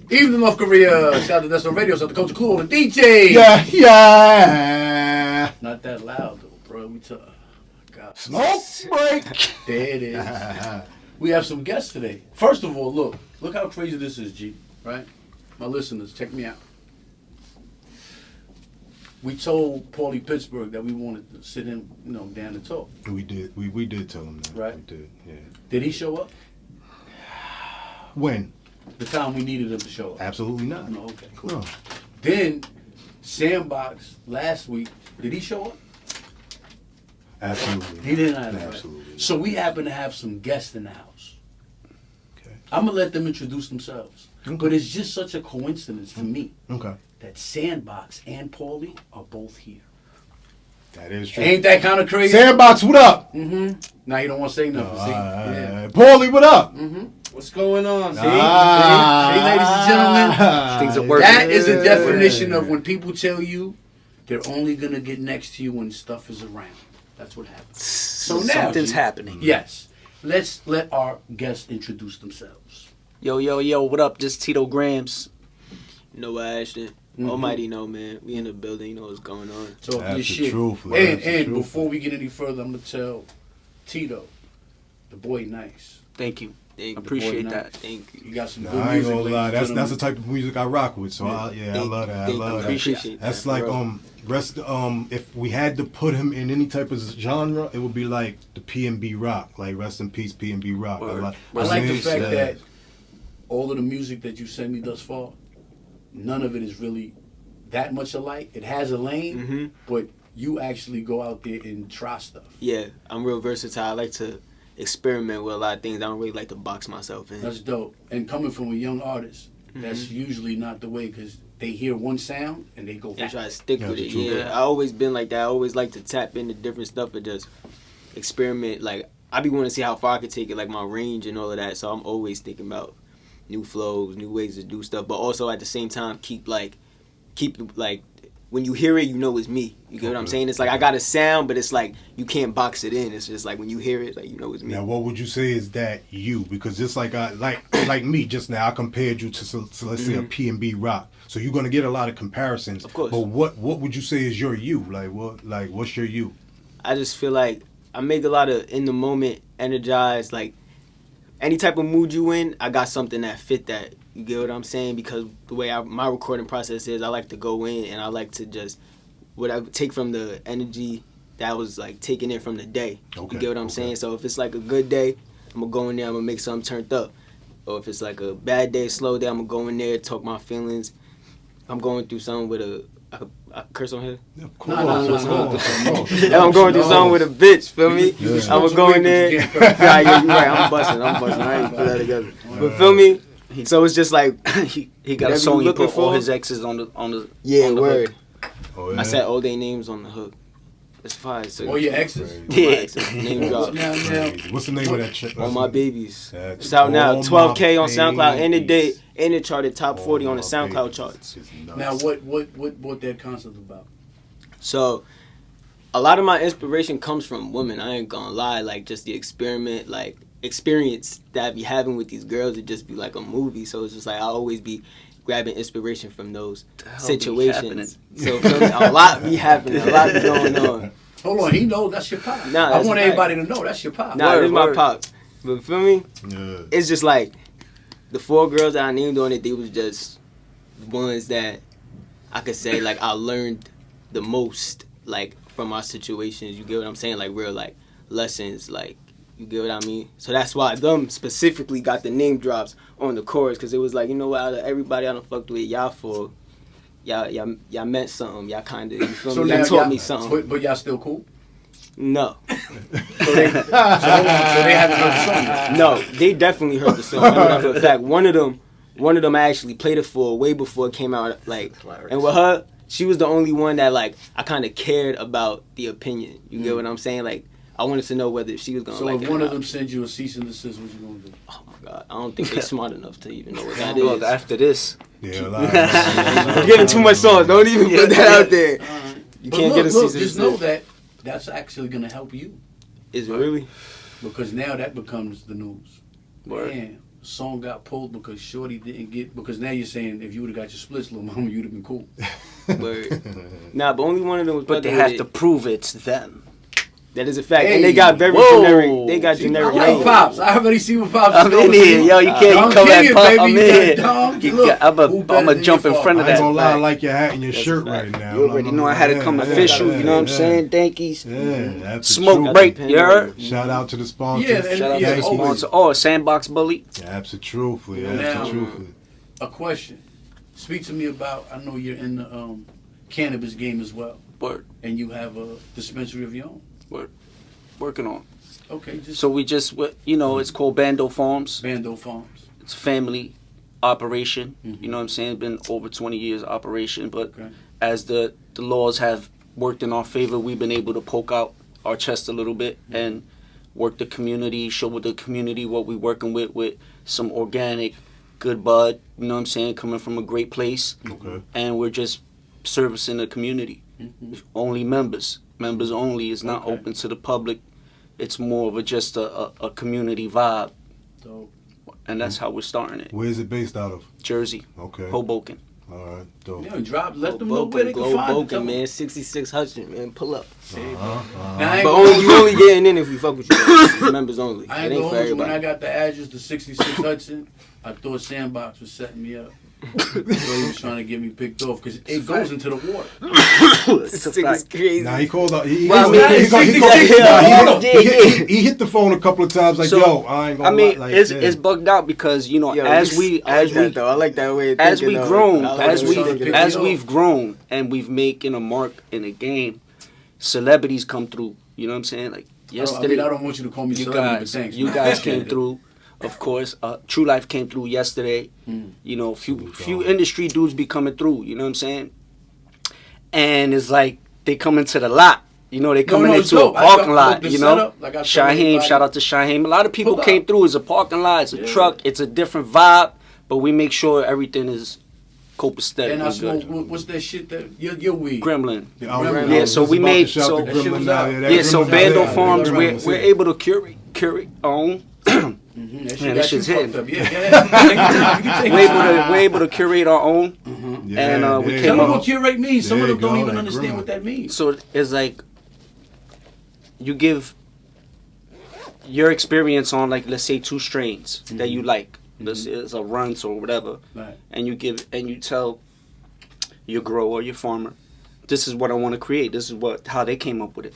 Evening, North Korea. Shout out to That's on Radio. Shout out to Culture Clue and DJ. Yeah. Not that loud, though, bro. We talk. God. Smoke break. There it is. We have some guests today. First of all, look how crazy this is, G. Right? My listeners, check me out. We told Paulie Pittsburgh that we wanted to sit him, down and talk. We did. We did tell him that. Right. We did. Yeah. Did he show up? When? The time we needed him to show up. Absolutely not. No. Okay. Cool. No. Then Sandbox last week. Did he show up? Absolutely. He didn't either. Absolutely. Right? So we happen to have some guests in the house. Okay. I'm gonna let them introduce themselves. Okay. But it's just such a coincidence to me Okay. that Sandbox and Paulie are both here. That is true. Ain't that kind of crazy? Sandbox, what up? Mm-hmm. Now you don't want to say nothing. See? Yeah. Paulie, what up? Mm-hmm. What's going on? See, ladies and gentlemen, Things are working. that is a definition of when people tell you they're only gonna get next to you when stuff is around. That's what happens. So now, Something's happening. Yes. Let's let our guests introduce themselves. Yo, what up? This Tito Grahmz. You know what, Ashton? Almighty know, man. We in the building. You know what's going on. So That's your the shit. truth, man. And That's the truth. before we get any further, I'm gonna tell Tito, the boy nice. Thank you. The boy Appreciate nice. that. Thank you. You got some Nah, good I ain't music. gonna lie. ladies and That's the gentlemen. type of music I rock with. So I love that. I love that. Appreciate That's that, like bro. if we had to put him in any type of genre, it would be like the P&B rock. Like rest in peace, P&B rock. Word. I like the mean, fact yeah. that all of the music that you sent me thus far, none of it is really that much alike. It has a lane, but you actually go out there and try stuff. Yeah, I'm real versatile. I like to experiment with a lot of things. I don't really like to box myself in. That's dope. And coming from a young artist, that's usually not the way because they hear one sound and they go They back. try to stick Yeah, with it. that's true. Yeah, I always been like that. I always like to tap into different stuff and just experiment. Like I be wanting to see how far I could take it, like my range and all of that. So I'm always thinking about new flows, new ways to do stuff, but also at the same time keep when you hear it, you know it's me. You get what I'm saying? It's like I got a sound, but it's like you can't box it in. It's just like when you hear it, like you know it's me. Now, what would you say is that you? Because just like like me just now, I compared you to let's say a P&B rock. So you're gonna get a lot of comparisons. Of course. But what would you say is your you? What's your you? I just feel like I make a lot of in the moment, energized, like any type of mood you in, I got something that fit that. You get what I'm saying? Because the way my recording process is, I like to go in and I like to just what I take from the energy that was like taking it from the day. Okay, You get what I'm saying? So if it's like a good day, I'm gonna go in there, I'm gonna make something turned up. Or if it's like a bad day, slow day, I'm gonna go in there, talk my feelings. I'm going through something with I curse on here? No. If I'm going through something with a bitch, feel me? Yeah. I'm gonna go in there. Yeah, you're right. I'm busting. I ain't put that together. But feel me? So it's just like he got whatever a song. you He put looking all for. his exes on the Yeah, on the word. hook. Oh, yeah. I said all their names on the hook. It's fine. So All your exes? yeah. Name drop. Now, What's the name of that chick? All my babies. That's It's out now. All 12K on My SoundCloud. And Babies. it charted top 40 All on the My SoundCloud Babies. charts. It's nuts. now what that concept about? So a lot of my inspiration comes from women. I ain't gonna lie. Like just the experience that I be having with these girls, it just be like a movie. So it's just like I always be grabbing inspiration from those situations. So feel me? A lot be happening, a lot be going on. Hold on, he knows that's your pop. Nah, I that's want a everybody to know that's your pop. Nah, this is my word. pop. But feel me? Yeah. It's just like the 4 girls that I named on it, they was just ones that I could say like I learned the most like from our situations. You get what I'm saying? Like real like lessons, like you get what I mean? So that's why them specifically got the name drops on the chorus, because it was like, you know what, out of everybody I done fucked with, y'all meant something. Y'all kind of, you feel me? Y'all taught me something. But y'all still cool? No. So they haven't heard the song yet? No, they definitely heard the song. I know that for a fact. One of them I actually played it for way before it came out. Like, and with her, she was the only one that like I kind of cared about the opinion. You get what I'm saying? Like, I wanted to know whether she was gonna like it. So if one of them sends you a cease and desist, what you gonna do? Oh my God, I don't think they're smart enough to even know what that Look, is. after this, Yeah, a lot. You're getting too much songs. Don't even put that out there. You But can't get a cease and just know desist. that that's actually gonna help you Is it really? because now that becomes the news. Word. Damn, song got pulled because Shorty didn't get, because now you're saying if you would have got your splits, little mama, you'd have been cool. Word. Nah, but only one of them was But they fucking have with to it. prove it's them. That is a fact. Hey, And they got very whoa. generic. They got I generic like names. Pops. I already see what Pops I'm is in going here, yo. You can't. Dom You come King at Pop. baby. I'm You in got Dom. here. Look, I'm who better a than jump your in front father? of I ain't that. gonna lie, I fact. like your hat and your That's shirt a fact. right now. You already know I had to come official. You know what I'm saying? Thankies. Yeah, that's the Smoke truth. break. You heard? Shout out to the sponsors. Yeah, and- Shout out yeah, to the always. Sponsor. Oh, Sandbox Bully. Absolutely, Now- absolutely. A question. Speak to me about, I know you're in the cannabis game as well, Word. and you have a dispensary of your own. Working on. Okay, just So we just, you know, it's called Bando Farms. Bando Farms. It's a family operation. Mhm. You know what I'm saying? It's been over 20 years operation. But Okay. as the laws have worked in our favor, we've been able to poke out our chest a little bit and work the community, show with the community what we're working with some organic, good bud, you know what I'm saying, coming from a great place. Okay. And we're just servicing the community. Mhm. Only members only. It's not Okay. open to the public. It's more of just a community vibe, So, and that's how we're starting it. Where is it based out of? Jersey, Okay. Hoboken. All right. Dope. you know, let them know where they can find it. Boken, Tell them. man. 66 Hudson, man. Pull up. Now, I But ain't only, you only getting in if you fuck with you. Members only. I It ain't ain't gonna for hold you. When I everybody. got the address to 66 Hudson, I thought Sandbox was setting me up. I thought he was trying to get me picked off because it goes into the water. It's a This nigga's fact. crazy. Nah, he called out. He, Well, I he, mean, he, it's he, he, 66 nah, he, Yeah. he hit the phone a couple of times like, So, yo, I ain't gonna I mean, lie. Like, it's bugged out because you know Yo, as this- we I like that, though. I like that way of as thinking, we though. grown I like as that we way of thinking. as Yo. we've grown and we've making a mark in the game, celebrities come through. You know what I'm saying? Like yesterday, I don't want you to call me you celebrity, guys but thanks. you man. guys came through. Of course, True Life came through yesterday. Mm. You know, few industry dudes be coming through. You know what I'm saying? And it's like they come into the lot. You know, they coming it's into a dope. parking lot. The You know, setup, like I tell Shaheem, everybody, shout out to Shaheem. A lot of people Pull came up. through. It's a parking lot. It's a Yeah. truck. It's a different vibe. But we make sure everything is copacetic. And I We're smoke. good. What's that shit that your weed? Gremlin. Gremlin. Yeah, so we made so That shit was out. yeah, so Bando Farms, Gremlin. we're able to curate our own. Mm-hmm. That shit Man, got that you shit's fucked hitting. up. Yeah, yeah. We're able to curate our own. And, we Tell came them up- what curate means. Some There of you them don't go, even that understand Gremlin. what that means. So it's like you give your experience on, like, let's say 2 strains that you like. Let's say it's a runs or whatever, Right. and you tell your grower, your farmer, this is what I want to create. This is how they came up with it.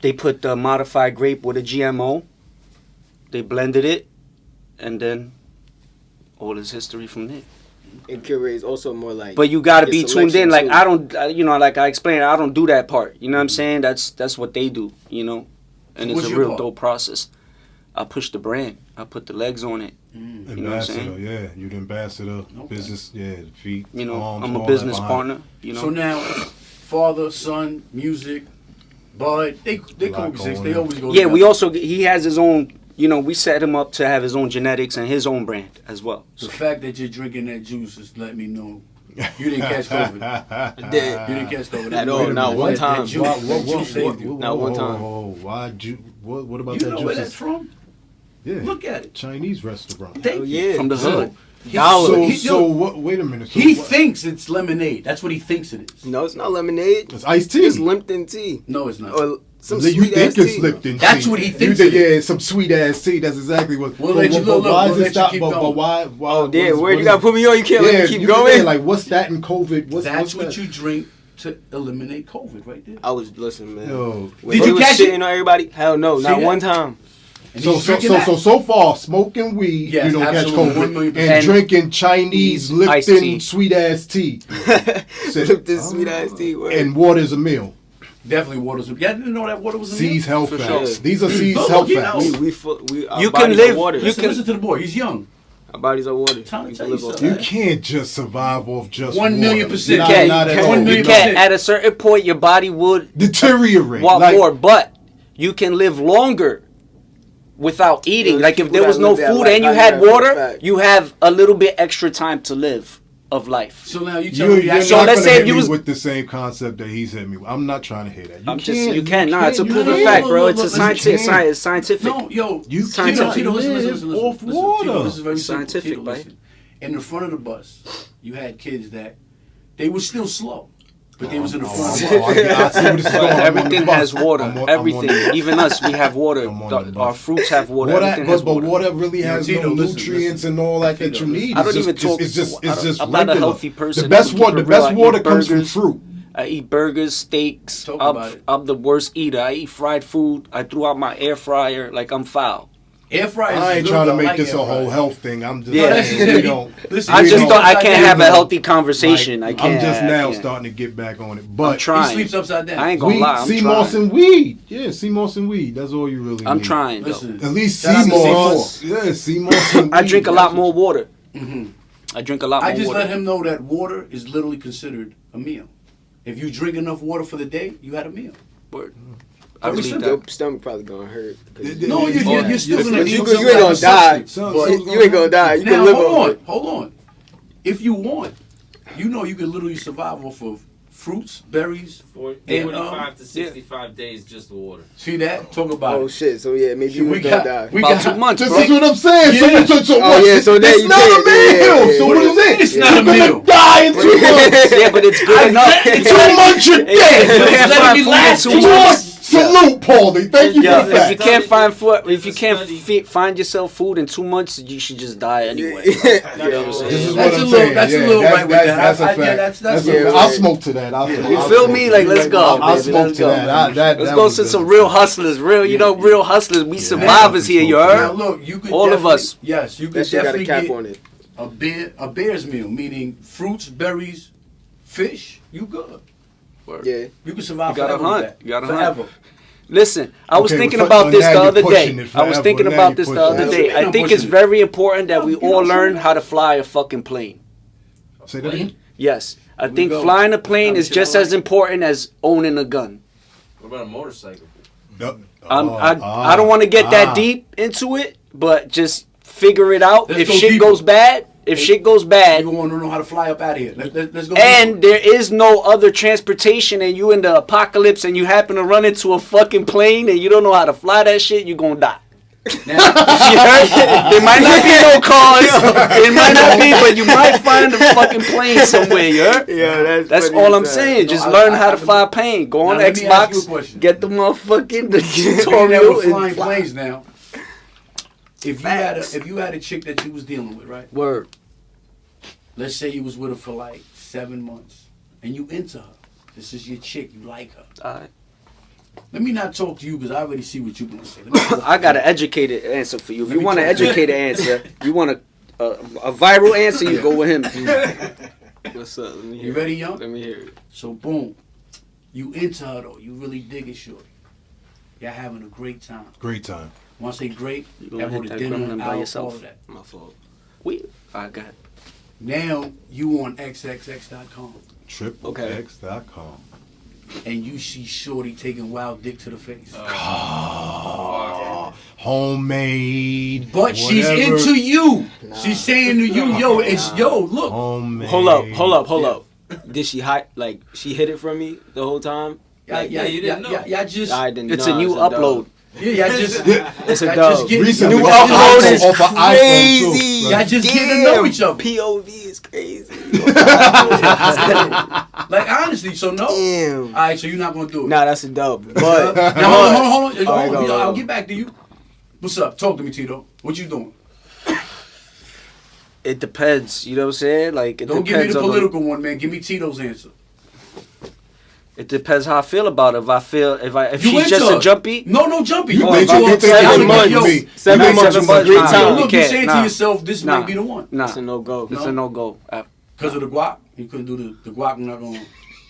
They put the modified grape with a GMO. They blended it, and then all is history from there. And Curate is also more like. But you got to it's be tuned in. selection, Like too. I don't, you know, like I explained, I don't do that part. You know what I'm saying? That's what they do. You know, and it's What's a your real part? dope process. I push the brand. I put the legs on it. You know what I'm Ambassador, saying? yeah, you the ambassador, business, yeah, the feet, You know, arms, I'm a all business that behind. partner. You know, So now, father, son, music, bud, they lot coexist. going They on. always go. yeah. We together. also he has his own. You know, we set him up to have his own genetics and his own brand as well. The So, fact that you're drinking that juice is letting me know you didn't catch COVID. I did. You didn't catch COVID At all, Wait a not minute. one That time. juice- that juice saved you. Not one time. Why'd you? What about You that know juice? where that's from? Yeah, Look at it. Chinese restaurant. Thank Oh, you. yeah. from the hood. So what? Wait a minute. So He what- thinks it's lemonade. That's what he thinks it is. No, it's not lemonade. it's iced tea. It's Lipton tea. No, it's not. Or some you sweet think ass it's tea. Lipton That's tea. what he You thinks think, it is. yeah, some sweet ass tea. That's exactly what. We'll let you look, Why we'll is let it you stop? keep But going. why? Oh, damn. what Where you is- got to put me on? You can't let me keep you going. saying, like, what's that in COVID? That's what's what that? you drink to eliminate COVID right there. I was listening, man. Yo. When Did they you was catch shitting it? on everybody? Hell no, See not that? one time. And So he's drinking that. so far, smoking weed, Yes, you don't catch absolutely, COVID, 1,000,000%. and drinking Chinese Iced Lipton tea. sweet ass tea, Lipton sweet ass tea. word. and water's a meal. Definitely water's. Yeah, I didn't know that water was in C's there. health For facts. sure. These are C's Look, health he facts. knows. Our You can bodies live- Are water. you Listen, can- listen to the boy. He's young. Our bodies are water. Trying to We tell can you live off something. You can't just survive off just 1,000,000%. water. can't. Not at You all. 1,000,000%. can't. At a certain point, your body would Deteriorate. want Like, more, but you can live longer without eating. There's Like if people there that was no live that food life. and you I know had that for a water, fact. you have a little bit extra time to live of life. So now you tell me You're So not let's gonna say hit if you me was- with the same concept that he's hit me with. I'm not trying to hear that. You can't. Nah, it's a you proven can't. fact, bro. It's a Look, scientific. It's scientific. No, yo, You Tito, cannot listen. live off Tito, water. this is very Scientific, simple. Tito, right? listen. In the front of the bus, you had kids that they were still slow, but they was in the front. I see what it's going. Everything has water. I'm on Everything, the- even us, we have water. I'm on the Our bus. fruits have water. Water, Everything has but water. water really has Tito, no listen, nutrients listen. and all that Tito, that you need. I don't It's even just, talk. It's just I'm regular. not a healthy person. The best I'm water. keep The it real. best I water eat comes from burgers. fruit. I eat burgers, steaks. Talk about it. I'm the worst eater. I eat fried food. I threw out my air fryer like I'm foul. Air fryers. I ain't is trying good, to though. make I this like a air whole fryers. health thing. I'm just Yeah. saying, we don't. Listen, I we just don't- thought I can't have a know. healthy conversation. I Like, can't. I'm just I now can't. starting to get back on it. I'm But He trying. sleeps upside down. I ain't gonna weed, lie. I'm sea trying. moss and weed. Yeah, sea moss and weed. That's all you really I'm need. trying though. Listen, At least Shout out sea to moss. Yeah, sea moss and weed. I drink a lot more water. Mhm. I drink a lot more I just water. let him know that water is literally considered a meal. If you drink enough water for the day, you had a meal. Word. I Very believe simple. that. Your stomach probably gonna hurt. No, you're still Yeah, gonna you need ain't some gonna type of die. substance, So- but- so- You ain't gonna die. You now, can live on it. hold on. If you want, you know you can literally survive off of fruits, berries. And, 45 to 65 days just water. See that? Talk about Oh it. shit! So yeah, maybe you we was gonna got, die. we About got 2 months, This bro. is what I'm saying. Yeah. So Oh, what? yeah, so there it's you not can't- a meal. yeah, So yeah, what is yeah. it? It's You're not a gonna meal. die in 2 months. Yeah, but it's good enough. In 2 months you're Yeah, dead. you can't Let find me food last in 2 2 months. Salute, Paulie. Thank you Yeah, for if you that. can't find food, There's if you a can't study. find yourself food in 2 months, you should just die anyway. Yeah. You know what I'm This is saying? what That's I'm a little- saying. that's a Yeah, little right with that. That's a I- fact. yeah, that's That's a a fact. little I'll right. smoke to that. You feel me? Like, let's go, I'll baby. smoke Let's to go. that. Let's go to some real hustlers. Real, you know, real hustlers. We survivors here. You Now heard? look, you could All of definitely- us. Yes, you could That shit got a definitely cap get on it. a bear's meal, meaning fruits, berries, fish. You good? Yeah. You can survive You gotta forever with hunt. that. You gotta forever. Listen, I was Okay, thinking well, about this now the you're other pushing day. it I was forever. thinking Now about you're this the pushing other it. day. I'm I think pushing it's it. very important that we You all know, learn so- how to fly a fucking plane. Say that again. Yes, I we think go. flying a plane That is shit just I like. as important as owning a gun. What about a motorcycle? I don't want to get that deep into it, but just figure it out. Let's If go shit deeper. goes bad, You want to know how to fly up out of here. Let's go. and there is no other transportation, and you in the apocalypse, and you happen to run into a fucking plane, and you don't know how to fly that shit, you gonna die. Now, You heard? There might not be no cars. It might not be, but you might find a fucking plane somewhere. You heard? Yeah, That's funny all as I'm hell. saying. Just I- learn I- how to I- fly a plane. Go on Now, let me ask you a Xbox, question. get the motherfucking the being that tutorial. we're and flying fly. planes now. If you had a chick that you was dealing with, right? Word. Let's say you was with her for like 7 months, and you into her. This is your chick. You like her. All right. Let me not talk to you because I already see what you're gonna say. Let me talk I got to an educated answer for you. If Let you me want an talk to you. educated answer, you want a viral answer, you go with him. What's up? Let me You ready, young? Let me hear it. So boom, you into her though. You really dig it, shorty. Y'all having a great time. Great time. When I say great, You y'all gonna go hit to that dinner, gremlin by out, all yourself? of that. My fault. We. I got it. Now you on xxx.com TripleX.com. and you see shorty taking wild dick to the face. Homemade. But she's whatever. into you. She's saying to you, yo, it's yo, look. Homemade. Hold up. Did she she hid it from me the whole time? Y'all just, I yeah, It's a new upload. y'all just, It's a y'all dub. just get, Recently, New off upload iPhone- is off of iPhone too, crazy. right? Y'all just getting to know each other. POV is crazy. Like honestly, so no. Damn. All right, so you're not gonna do it. Nah, that's a dub. But Now, hold on. All right, go. I'll get back to you. What's up? Talk to me, Tito. What you doing? it depends. You know what I'm saying? Like it Don't give me depends the on political one, man. Give me Tito's answer. It depends how I feel about it. If You she's into just a it. jumpy. No jumpy. You Oh, think if I you want think to- you I'm like, might yo, be. 7 You months, think great you Yo, time. look, You you're can't. saying Nah. to yourself, this Nah. might be the one. Nah. It's a no-go. It's No? a no-go. Because of the guac? You couldn't do the guac, not going.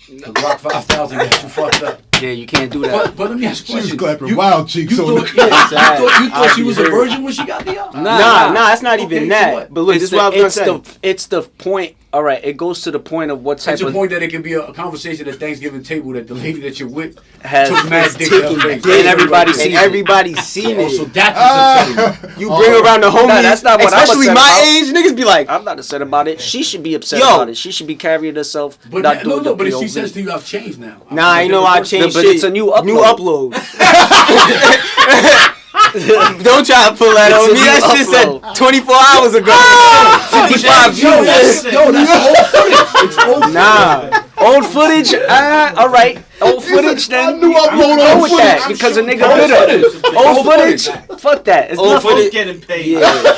The guac 5000 got you fucked up. Yeah, you can't do that. But let me ask you a She was question. clapping wild cheeks You on thought, the you thought she was a virgin when she got the album? Nah, it's not Okay, even so that. what? But look, this is what I was gonna say. It's the point. All right, it goes to the point of what type It's a of point that it can be a conversation at Thanksgiving table that the lady that you're with has took mad dick in her face. and everybody's And seen everybody's seen Oh, so it. that's what you're saying. You bring around the homies, that's not what I'm especially upset my about. age, niggas be like, I'm not upset about it. She should be upset Yo. about it. She should be carrying herself. But not doing the but if she POV. says to you, I've changed now. nah, you know I changed But shit. it's a new upload. New upload. Don't try to pull that It's on a me. new That shit said upload. 24 hours ago. 55 Yo, views. that's old footage. It's old footage. Nah. Old footage, all right. Old footage, then. new I'm upload go old with footage. that because a nigga Old bitter. footage. Old footage, fuck that. It's Old nothing. footage getting paid. Yeah.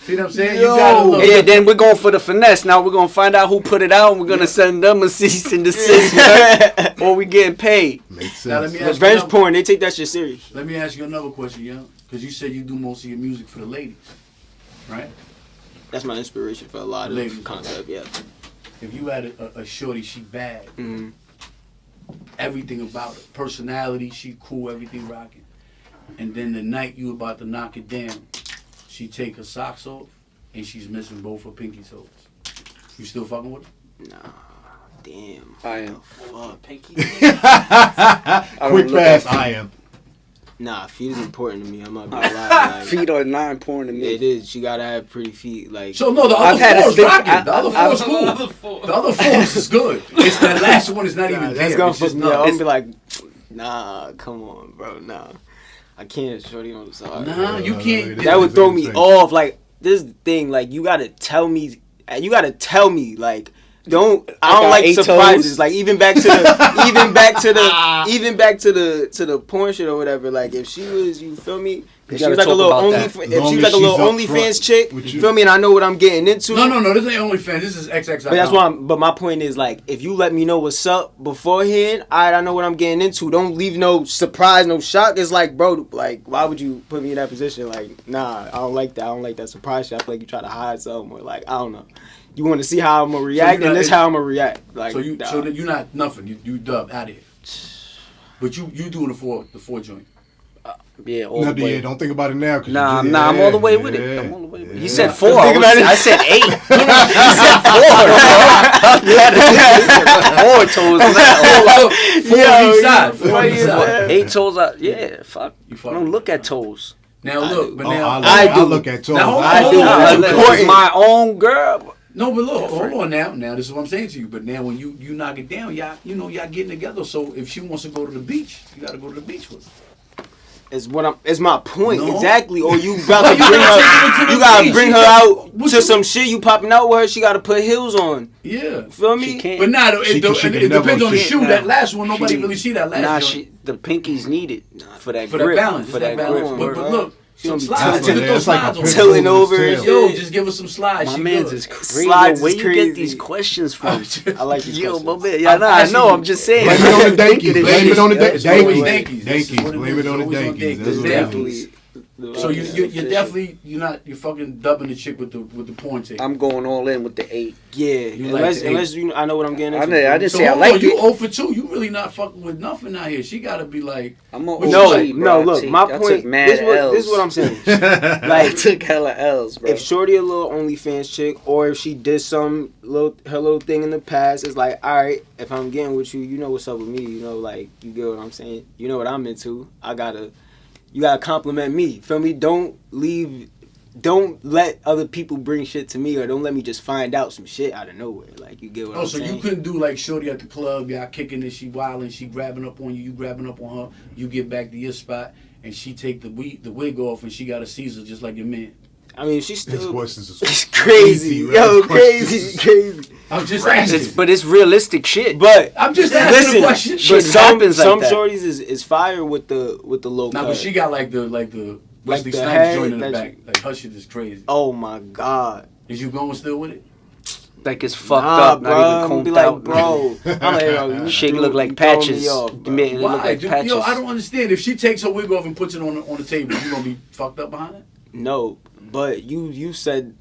See what I'm saying? You gotta look. Yeah, then we're going for the finesse. Now we're gonna find out who put it out, and we're gonna send them a cease and desist, or we getting paid. Makes Now let sense. me ask you Revenge another- porn, they take that shit serious. Let me ask you another question, yo. Because you said you do most of your music for the ladies, right? That's my inspiration for a lot Ladies. of concept, yeah. If you had a shorty, she bad. Mhm. Everything about her. Personality, she cool, everything rocking. And then the night you about to knock it down, she take her socks off and she's missing both her pinky toes. You still fucking with her? Nah, damn. I am. Fuck. Quick, fast, I am. Nah, feet is important to me. I'm not gonna lie. Like, Feet are not important to me. it is. She gotta have pretty feet. Like, So no, the I've other had a four is stick- rocking. The other four is cool. Another four. The other four is good. It's the last one is not even nah, there. that's gonna It's fuck just me up. I'm nuts. gonna be like, nah, come on, bro, nah. I can't, shorty. I'm sorry. Nah, you can't. That would throw me off. Like, this is the thing. Like, you gotta tell me. Like, don't. I got don't like 8 surprises. toes. Like, even back to the porn shit or whatever. Like, if she was, you feel me? If she gotta was like a talk little about only, that. if she was like a little OnlyFans chick, with you you. feel me? And I know what I'm getting into. No. This ain't OnlyFans. This is XX. But that's why. But my point is, like, if you let me know what's up beforehand, I know what I'm getting into. Don't leave no surprise, no shock. It's like, bro, like, why would you put me in that position? Like, nah, I don't like that. I don't like that surprise shit. I feel like you try to hide something, or like, I don't know. You want to see how I'm gonna react, and this how I'm gonna react. Like, So nah. so that you're not nothing. You dub out of here. But you doing the four joint. Yeah, all No, the way. yeah, don't think about it now. 'Cause Nah, you, I'm all the way with it. yeah, I'm all the way with it. yeah. He said Yeah. 4. Think about it. I said 8. He said 4 toes now. Four on each side. Four on funny each as side. hell. 8 toes out. Yeah, fuck. You I fuck don't with look it. at toes. Now look, but Oh, now I do. look at toes. Now, hold on, I hold do. on. That's It's important. my own girl. No, but look, hold on now. Now this is what I'm saying to you. But now when you knock it down, y'all getting together. So if she wants to go to the beach, you got to go to the beach with her. It's my point No. exactly. Or you about to You bring gotta take her her. to the You gotta beach. bring You her got- out what to you- some shit. You popping out with her. She gotta put heels on. Yeah. Feel She me? can't. But nah, She it can depends never- on the she shoe. can't That now. last one, nobody She- really see that last Nah, joint. the pinky's needed for that For grip. that balance. For Just that that grip. balance. But look, She some gonna be slides. tilting. Just throw It's like a slides on pit her. Tilling bull with over his and tail. Yo, just give her some slides. My She man's good. is crazy. Slides Yo, where is you get these crazy. questions from? I like these Yo, questions. my man. Yeah, nah, I asking know. you. I'm just saying. Blame it on the Thinking Dankies. it Blame is. it on the It's always Dankies. Dankies. This is what it Blame is. it on the It's always on Dankies. Dankies. That's what it Definitely. is. So you're definitely you're fucking dubbing the chick with the porn tape. I'm going all in with the 8. Yeah, You like unless the unless you, I know what I'm getting I into. didn't So say I hold like on, you it. 0 for 2. You really not fucking with nothing out here. She gotta be like, I'm a No, OG, bro. no. Look, I my took point. mad This L's. is what I'm saying. I Like, took hella L's, bro. if Shorty a little OnlyFans chick, or if she did some her little thing in the past, it's like, all right, if I'm getting with you, you know what's up with me. You know, like, you get what I'm saying. You know what I'm into. You gotta compliment me. Feel me? Don't let other people bring shit to me, or don't let me just find out some shit out of nowhere. Like, you get what I'm so saying? you couldn't do like Shorty at the club, y'all kicking it, she wilding, she grabbing up on you, you grabbing up on her, you get back to your spot, and she take the wig off, and she got a Caesar just like your man. I mean, she's His still questions is it's crazy, easy, yo, right? crazy. I'm just asking. But it's realistic shit. But I'm just asking listen, a question. but Shit some happens like some that. shorties is fire with the low Nah, cut. but she got like the Like Wesley the Snipes head joint in the that back. Like her shit is crazy. Oh my god. Is you going still with it? Like it's fucked Nah, up, bro, not even I'm combed be like, out. bro. I'm like, yo, you Shit threw- look like you throwing me patches. off, You bro. made it look Why? like Dude, patches. yo, I don't understand. If she takes her wig off and puts it on the table, you gonna be fucked up behind it? No, but you said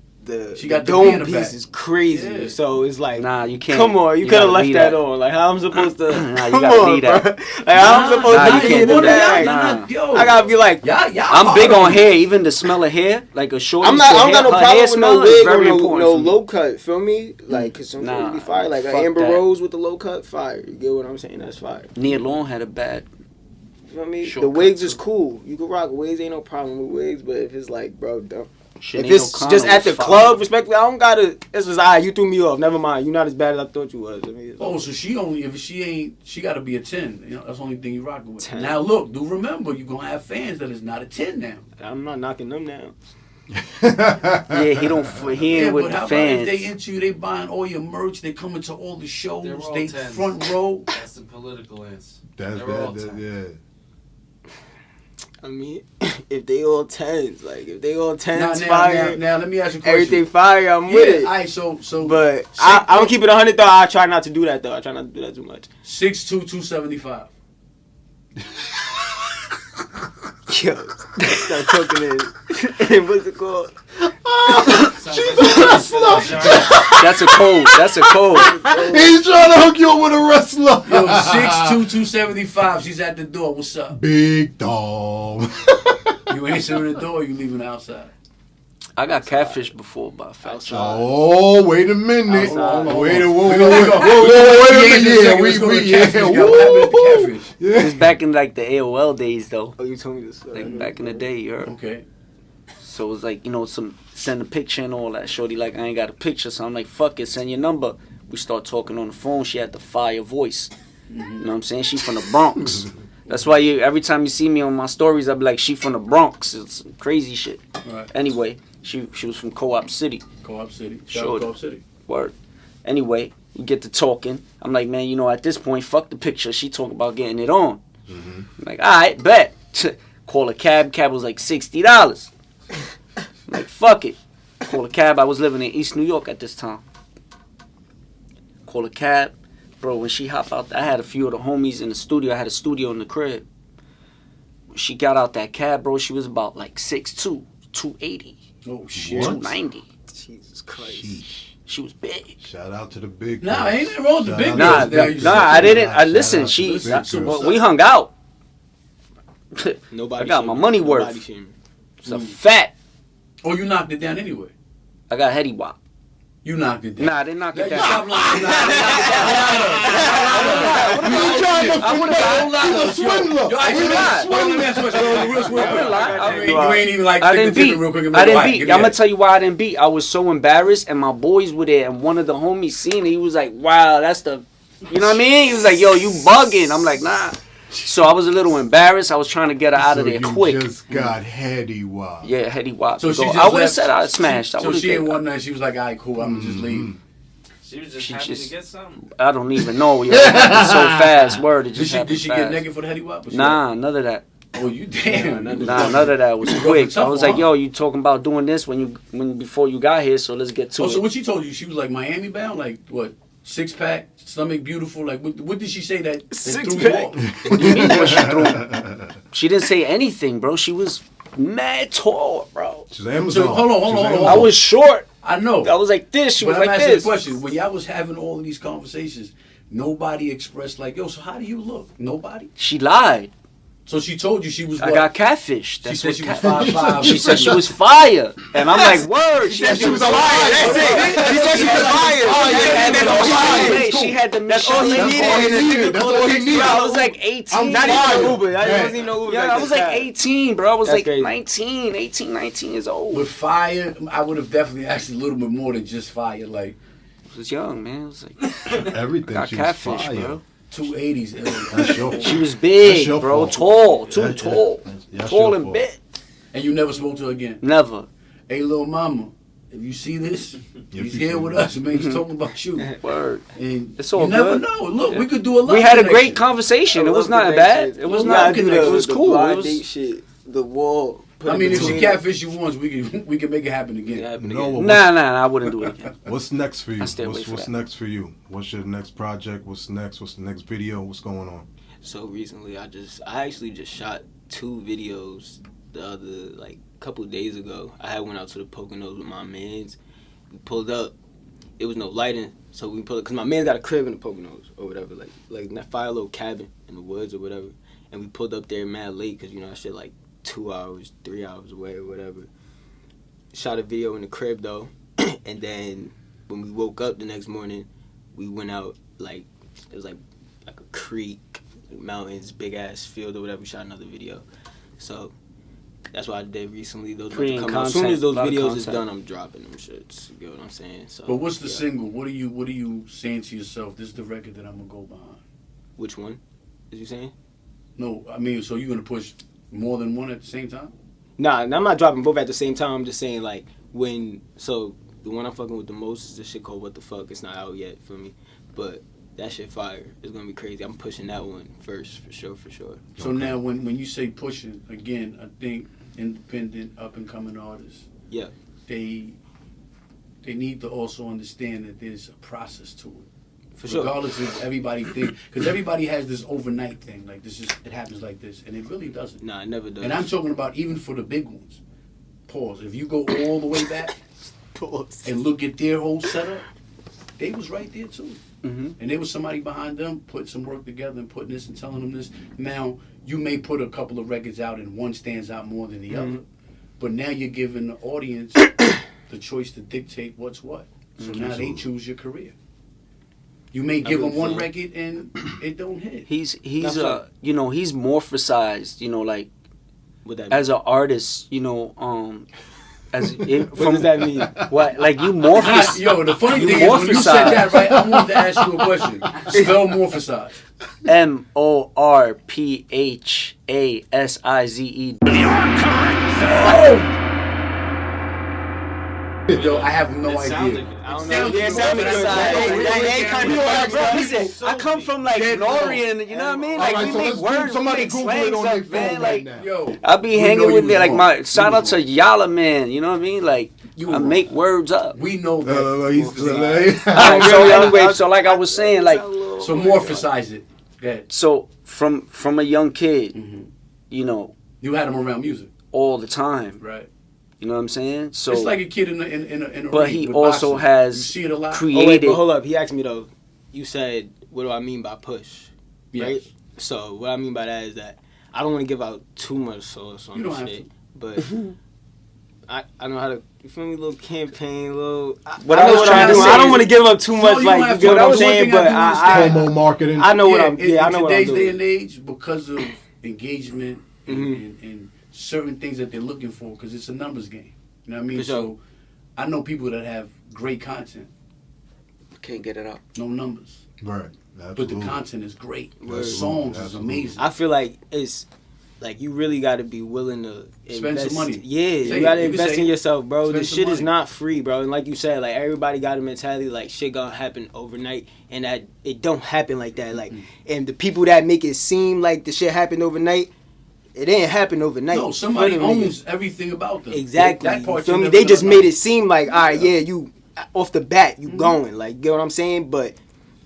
She got the dome V in the piece back. is crazy. Yeah. So it's like, Nah, you can't. come on, you could gotta have left leave that on. Like, how I'm supposed to? Nah, you come gotta on, leave that. bro. Like, how I'm supposed Nah, to you be can't in do the that. bag? Yo, I gotta be like, y'all I'm big on hair, even the smell of hair, like a short. I don't got no problem with no wig or very no important for me. low cut. Feel me? Like, cause some Nah, people be fire. Like an fuck Amber that. Rose with the low cut, fire. You get what I'm saying? That's fire. Nia Long had a bad. You know what I mean? Short The wigs cut, is cool. You can rock wigs, ain't no problem with wigs. But if it's like, bro, don't. Sinead If it's O'Connor just at the was fire. club, respectfully, I don't gotta. It's just, alright, you threw me off. Never mind. You're not as bad as I thought you was. I mean, it's Oh, so she only if she ain't she got to be a 10. You know, that's the only thing you rocking with. 10. Now look, do remember you gonna have fans that is not a 10 now. I'm not knocking them down. Yeah, he don't. He ain't Yeah, with but the how fans. about if they into you, they buying all your merch, they coming to all the shows, They're all they 10s. front row. That's the political answer. That's They're all that. 10. Yeah. I mean, if they all 10s, like if they all 10s, Now, fire, now, let me ask you a question. everything fire, I'm Yeah, with it. all right, so But Six- I'm gonna keep it 100 though. I try not to do that though. I try not to do that too much. 6'2", 275. Yo, start talking in what's it called? That's a code. That's a code. He's trying to hook you up with a wrestler. Yo, 6'2", 275. She's at the door. What's up? Big dog. You answering the door, or you leaving outside? I got catfish before, by fact. Oh, wait a minute. Hold on, hold on. Wait a We minute. gonna- Wait a minute. Yeah, Let's go to yeah. catfish. Yo, what happened at the catfish? Yeah. This back in like the AOL days, though. Oh, you told me this. Like back in the day, you heard. Okay. So it was like, you know, send a picture and all that. Shorty like, I ain't got a picture, so I'm like, fuck it, send your number. We start talking on the phone. She had the fire voice. You know what I'm saying? She from the Bronx. That's why every time you see me on my stories, I be like, she from the Bronx. It's some crazy shit. Right. Anyway, she was from Co-op City. Co-op City. Shout Sure. out Co-op City. Word. Anyway, we get to talking. I'm like, man, you know, at this point, fuck the picture. She talk about getting it on. I'm like, all right, bet. Call a cab. Cab was like $60. I'm like, fuck it. Call a cab. I was living in East New York at this time. Call a cab. Bro, when she hopped out, I had a few of the homies in the studio. I had a studio in the crib. When she got out that cab, bro, she was about like 6'2", 280, Oh shit. 290. Jesus Christ. Sheesh. She was big. Shout out to the big Nah, girls. ain't nothing wrong with the Shout big out Nah, girls. Now you I said- didn't. Shout Listen, out to she. the big girls. We hung out. Nobody I got my money worth. Nobody shaming. It's a fat. Oh, you knocked it down anyway. I got heady wop. You knocked it down. Nah, I didn't knock Yeah, it you down. stop lying. He's a swindler. You ain't even like I take didn't the ticket beat. real quick and I be didn't like, beat. give me I'm gonna that. tell you why I didn't beat. I was so embarrassed, and my boys were there, and one of the homies seen it. He was like, "Wow, that's the," you know what I mean? He was like, "Yo, you bugging." I'm like, "Nah." So I was a little embarrassed. I was trying to get her out of So there you quick. just got heady wild. Yeah, heady wop. So she just I would have left- said I smashed. I So would she in have. one night, she was like, all right, cool, I'm gonna just leave. She was just She happy just- to get something. I don't even know. Yo, it happened so fast. Word, it Did just she, happened did she get fast. naked for the heady wop? Or she- Nah, none of that. Oh, you damn. Nah, none of that was You quick. rough and I was tough, like, huh? yo, you talking about doing this when before you got here, so let's get to Oh, it. so what she told you? She was like Miami bound? Like, what, 6-pack, stomach beautiful? Like, what did she say that threw you off? What do you mean what she threw? She didn't say anything, bro. She was mad tall, bro. She's Amazon. So, hold on. She's Amazon. I was short. I know. I was like this. She But was I'm like asking this. the question. When y'all was having all of these conversations, nobody expressed like, yo, so how do you look? Nobody? She lied. So she told you she was I what? got catfish. She That's said what she was catfish. 5'5". She said she was fire, and I'm like, word. She said she was fire. That's it. She said she was fire. Oh, yeah, That's all she needed. She had the That's all he Michelin. needed. That's all he needed. I was like 18. Not fire. even Uber. I Hey. wasn't even no Uber. Yeah, I was like 18, bro. I was That's like crazy. 19, 18, 19 years old. With fire, I would have definitely asked a little bit more than just fire. Like, I was young, man. I was like, Everything. got She was catfish, fire. bro. 280s. That's your She was That's big, your bro. fault. Tall, too Yeah, tall. that's Tall your and fault. big. And you never spoke to her again. Never. Hey, little mama, if you see this, he's you here see with this. us, man. He's talking about you. Word. And It's all you never good. know. Look, we could do a lot. We had a connection. great conversation. It was not bad. It was not. It was cool. It was. shit. The wall. I mean, if she catfish you once, we can make it happen again. No, Nah, I wouldn't do it again. What's next for you? I stay away from What's that. next for you? What's your next project? What's next? What's the next video? What's going on? So recently, I actually just shot 2 videos the other couple of days ago. I had went out to the Poconos with my mans, We pulled up. It was no lighting, so we pulled up. Because my man got a crib in the Poconos or whatever. Like that fire little cabin in the woods or whatever. And we pulled up there mad late because, you know, that shit like 2 hours, 3 hours away or whatever. Shot a video in the crib, though. And then when we woke up the next morning, we went out, like, it was like a creek, mountains, big-ass field or whatever. We shot another video. So that's what I did recently. Those about to come out. As soon as those videos is done, I'm dropping them shits. You get what I'm saying? So. But what's the single? What are you saying to yourself? This is the record that I'm going to go behind. Which one is you saying? No, I mean, so you're going to push more than one at the same time? Nah, I'm not dropping both at the same time. I'm just saying, like, so the one I'm fucking with the most is this shit called What the Fuck. It's not out yet for me. But that shit fire. It's going to be crazy. I'm pushing that one first, for sure. So now when you say pushing, again, I think independent, up-and-coming artists, yeah, they need to also understand that there's a process to it. for sure. Regardless if everybody thinks, because everybody has this overnight thing, like it happens like this, and it really doesn't. Nah, it never does. And I'm talking about even for the big ones. Pause. If you go all the way back and look at their whole setup, they was right there too. Mm-hmm. And there was somebody behind them putting some work together and putting this and telling them this. Now, you may put a couple of records out and one stands out more than the other, but now you're giving the audience the choice to dictate what's what. So now they choose your career. You may give them one record and it don't hit. He's you know, he's morphosized, you know, like What that as an artist, you know, as it, what does that mean? what, like you morphos. Yo, the funny You thing is, when you said morphosize. that, right, I wanted to ask you a question. Spell morphosize. MORPHASIZE. Yo, I have no It sounds idea. like it. I don't Sounds know. Yeah, it good. sounds good. That's That kind of Bro, listen, I come from like Norian, you know what I mean? Like Alright, we so make let's words, somebody we make Google it slang on their stuff, man. phone Like right now. Yo, I be we know hanging you with was it, like wrong. my You shout out was to wrong. Yala man, you know what I mean? Like You I were make wrong. words up. We know that. Alright, so anyway, so like I was saying, like So morphosize it. Go ahead. so from a young kid, you know, You had them around music, all the time. right? You know what I'm saying? So It's like a kid in a but ring he with also boxing. has You see it a lot. Oh, wait, created but hold up. He asked me, though, you said, what do I mean by push? Right? Yes. So what I mean by that is that I don't want to give out too much sauce on You this don't have shit. But I know how to, you feel me, little campaign, little... What I I know was what trying I'm to doing. say I don't is- want to give up too much, you like, don't you have get to. what I'm One saying? thing I But do understand. Promo marketing. I know what I'm, in, I know in what I'm today's day doing. and age, because of engagement and certain things that they're looking for, because it's a numbers game. You know what I mean? For sure. So I know people that have great content, can't get it up. no numbers, Right. but Absolutely. the content is great. Word. The songs is Absolutely. amazing. I feel like it's like you really got to be willing to Spend some invest. money. Yeah, Say you it. got to You can invest say in it. yourself, bro. Spend This some shit is money. not free, bro. And like you said, like everybody got a mentality like shit gonna happen overnight, and that it don't happen like that. Like, and the people that make it seem like the shit happened overnight, it didn't happen overnight. No, somebody You feel me? owns everything about them. Exactly. That part you feel you me? never They just know. made it seem like, all right, yeah, you off the bat, you going. Like, you get what I'm saying? But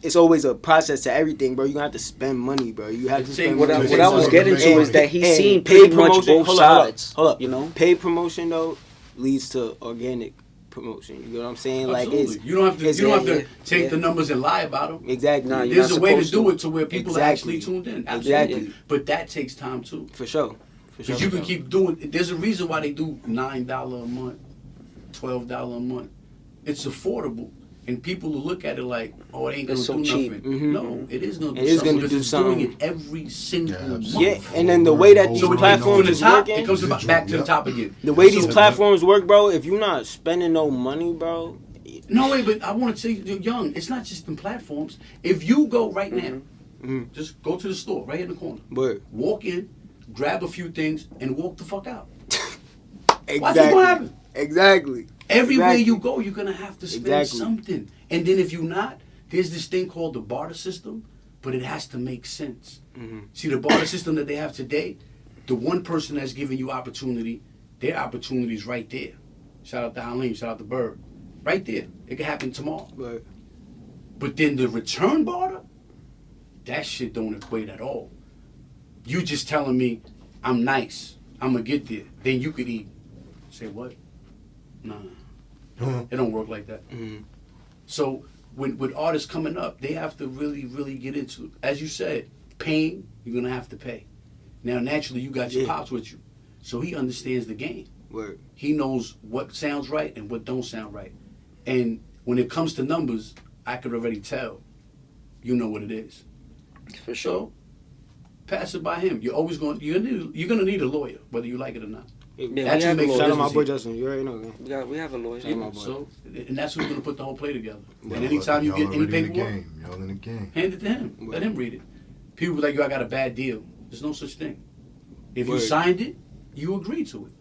it's always a process to everything, bro. You gonna have to spend money, bro. You have to Say spend what money. I- What I was getting to is that he's seen pretty much both sides. Hold up. You know? Paid promotion though leads to organic promotion. You know what I'm saying? Absolutely. Like it's you don't have to. it's- You don't have yeah, to take yeah. the numbers and lie about them. exactly. Nah, you're There's not a way to supposed do to. it to where people are Exactly. actually tuned in. Absolutely. Exactly. But that takes time too. For sure. For sure. Because you for can sure. keep doing. There's a reason why they do $9 a month, $12 a month. It's affordable, and people will look at it like, "Oh, it ain't gonna It's so do cheap. nothing." Mhm. No, it is gonna. It is gonna because do it's something. doing it every single Yeah, month. Yeah, and then the way that these So Over and platforms from the over. is top, working, it comes Yep. back to the top again. the way these So- platforms work, bro. If you're not spending no money, bro. No, wait, but I want to tell you, you're young. It's not just in platforms. If you go right now, Mhm. just go to the store right in the corner, Word. walk in, grab a few things, and walk the fuck out. Exactly. Watch what's gonna happen. Exactly. Everywhere Exactly. you go, you're gonna have to spend Exactly. something. And then if you're not, there's this thing called the barter system, but it has to make sense. Mhm. See, the barter system that they have today, the one person that's giving you opportunity, their opportunity is right there. Shout out to Halim, shout out to Bird. Right there. It could happen tomorrow. Word. But then the return barter, that shit don't equate at all. You just telling me, I'm nice, I'm gonna get there. Then you could eat. Say what? Nah. It don't work like that. Mhm. So with artists coming up, they have to really, really get into it. As you said, pain, you're gonna have to pay. Now naturally you got your Yeah. pops with you. So he understands the game. Word. He knows what sounds right and what don't sound right. And when it comes to numbers, I could already tell. You know what it is. For sure. So pass it by him. You're gonna need a lawyer, whether you like it or not. Yeah, That's we who have a makes lawyer. Shout out my business boy here. Justin. You already know. Man. We have a lawyer. Shout out my boy. So, and that's who's gonna put the whole play together. And Y'all- anytime you y'all get any already in the paperwork, game. Y'all in the game. hand it to him. Let him read it. People be like, yo, I got a bad deal. There's no such thing. If you Word. signed it, you agreed to it.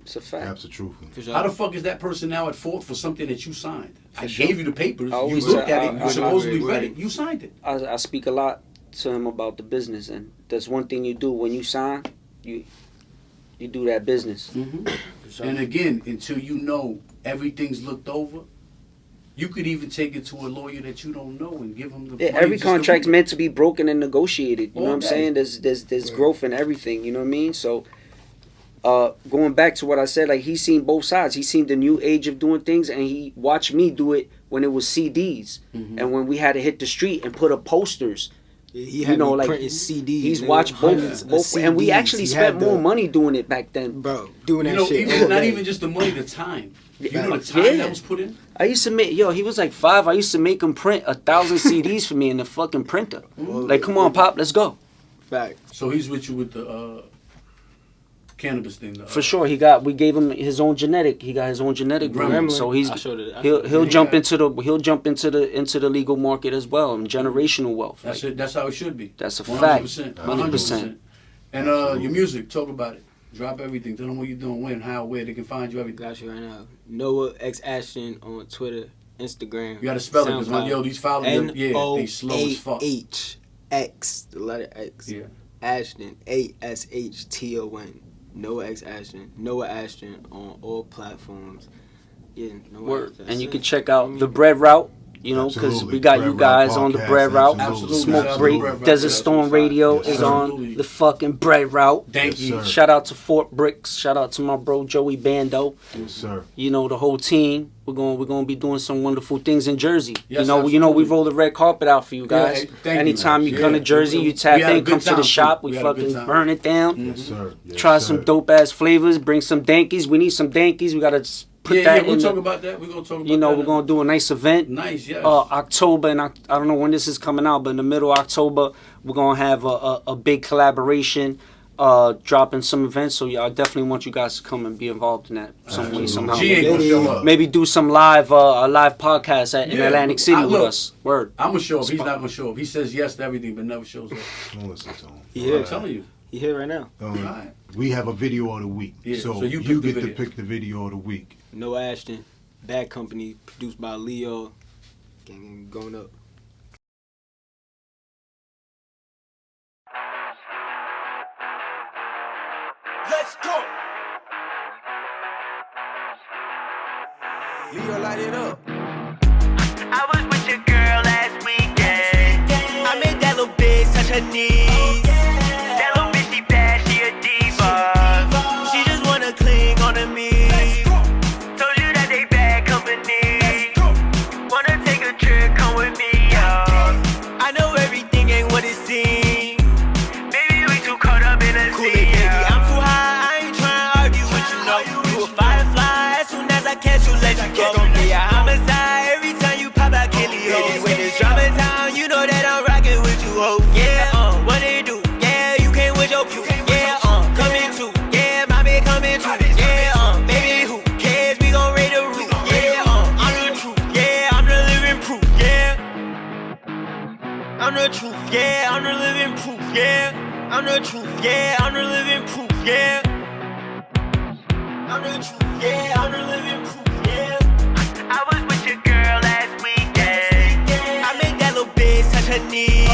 It's a fact. Absolutely. For sure. How the fuck is that person now at fault for something that you signed? I sure. gave you the papers. I You always looked say- at it. You I- supposedly I- read it. You signed it. I speak a lot to him about the business, and that's one thing you do when you sign. You do that business. For sure. And again, until you know everything's looked over, you could even take it to a lawyer that you don't know and give him the Yeah, money every just to contract's read it. meant to be broken and negotiated. You know All what I'm day. saying? There's growth in everything. You know what I mean? So, going back to what I said, like he's seen both sides. He's seen the new age of doing things, and he watched me do it when it was CDs, and when we had to hit the street and put up posters. He had know, me like, printing CDs. He's nigga, watched hundreds both, of and we CDs. actually He spent had more the- money doing it back then. Bro, doing that You know, shit. even all not day. even just the money, the time. You know the Yeah. time that was put in? I used to make he was like 5. I used to make him print 1,000 CDs for me in the fucking printer. Like, come on, Pop, let's go. Fact. So he's with you with the cannabis thing. For sure, we gave him his own genetic. He got his own genetic Gremlin. gremlin, so he's I showed it. he'll jump into the legal market as well, and generational wealth. That's Like, it. That's how it should be. That's a 100%. fact. 100%. And your music, talk about it. Drop everything. Tell them what you're doing, when, how, where they can find you. Everything. Got you right now. Noah X Ashton on Twitter, Instagram. You gotta spell it because SoundCloud. yo, these followers, they slow as fuck. NOAHX, the letter X. Yeah. Ashton, ASHTON. Noah X Ashton. Noah Ashton on all platforms. Yeah, Noah Word. X, And you that's can it. check out the Bread Route. You know, because Absolutely. we got Bread you Route guys on the podcast, Bread Route. absolutely. Smoke Absolutely. Break, Bread Route, Desert that's Storm what's Radio Yes, is sir. on Absolutely. the fucking Bread Route. Thank Yes, you. sir. Shout out to Fort Bricks. Shout out to my bro Joey Bando. Yes, sir. You know, the whole team. We're gonna be doing some wonderful things in Jersey. Yes, you know, we absolutely. roll the red carpet out for you guys. hey, thank you, Anytime man. you come to Yeah. Jersey, you We tap had a in, good come to the time, shop, too. we We had a good fucking time. burn it down. Yes, sir. Yes, Try sir. some dope ass flavors. Bring some dankies. We need some dankies. We gotta put Yeah, that we'll in. talk about that. We're gonna talk about You know, that. we're gonna do a nice event. Nice, yes. October, and I don't know when this is coming out, but in the middle of October, we're gonna have a big collaboration, dropping some events. So yeah, I definitely want you guys to come and be involved in that some way, Absolutely. somehow. G ain't gonna show up. Maybe do some live podcast in Yeah, Atlantic City with look, us. Word. I'm gonna show up. He's not gonna show up. He says yes to everything, but never shows up. Don't listen to him. Yeah. I'm telling you. He here right now. Alright. We have a video of the week. Yeah, so, so you you pick the get to video. pick the video of the week. Noah Ashton, Bad Company, produced by Leo. Gang going up. Let's go. Leo, light it up. I was with your girl last weekend. I made that little bitch touch her knees. That little bitch, she bad, she a diva. She just wanna cling on to me. Told you that they bad company. Wanna take a trip, come with me, yo. I know everything ain't what it seems. Baby, we too caught up in a scene. Baby, I'm too high, I ain't tryna argue with you, no. You a firefly, as soon as I catch you, let you go. Gon' be a homicide, every time you pop out, kill you. When it's drama time, you know that I'm rockin' with you, oh. Yeah, what they do? Yeah, you came with your pew. Yeah, coming too. Yeah, my bitch coming too. Yeah, baby, who cares? We gon' raid the roof. Yeah, I'm the truth. Yeah, I'm the living proof. Yeah, I'm the truth. Yeah, I'm the living proof. Yeah, I'm the truth. Yeah, I'm the living proof. Yeah, I'm the truth. Yeah, I'm the living proof. Yeah, I was with your girl last weekend. I made that little bitch touch her knees.